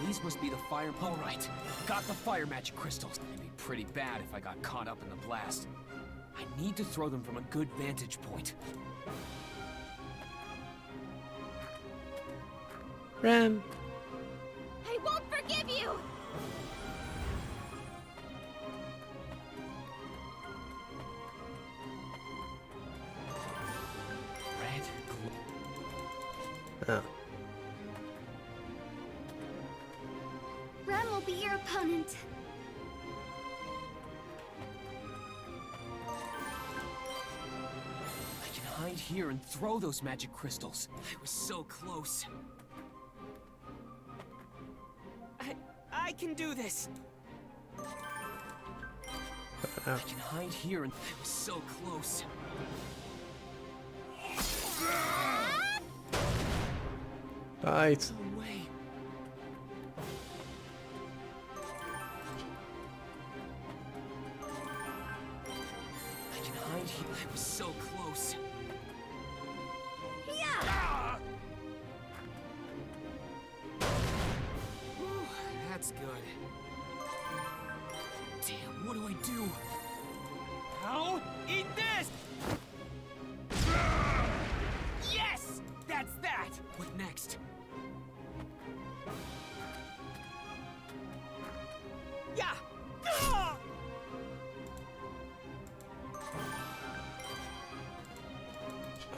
These must be the fire. All right, got the fire magic crystals. It'd be pretty bad if I got caught up in the blast. I need to throw them from a good vantage point. Rem. I won't forgive you! Red glow. Oh. Rem will be your opponent. I can hide here and throw those magic crystals. I was so close. I can do this. I can hide here and I was so close. Nice. No way. I can hide here. I was so close. Whew, that's good. Damn, what do I do? How? Eat this! Yes! That's that! What next?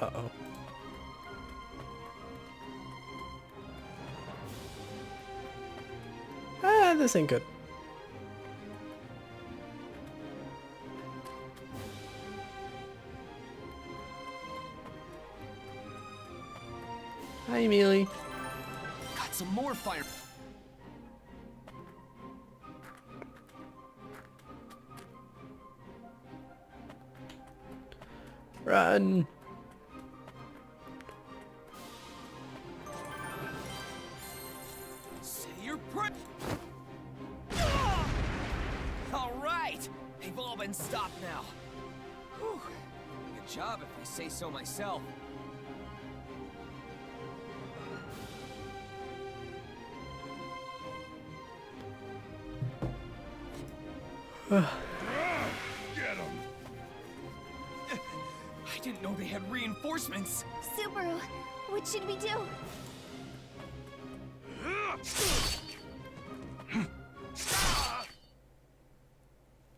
Uh-oh. Ah, this ain't good. Hi, Amelie. Got some more fire. Run. Say your prayer. All right, they've all been stopped now. Whew. Good job, if I say so myself. Get him! I didn't know they had reinforcements. Subaru, what should we do?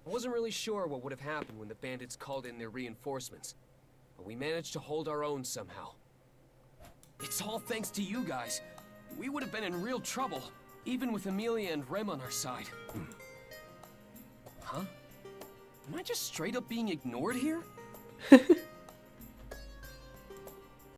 I wasn't really sure what would have happened when the bandits called in their reinforcements, but we managed to hold our own somehow. It's all thanks to you guys. We would have been in real trouble, even with Amelia and Rem on our side. Huh? Am I just straight up being ignored here?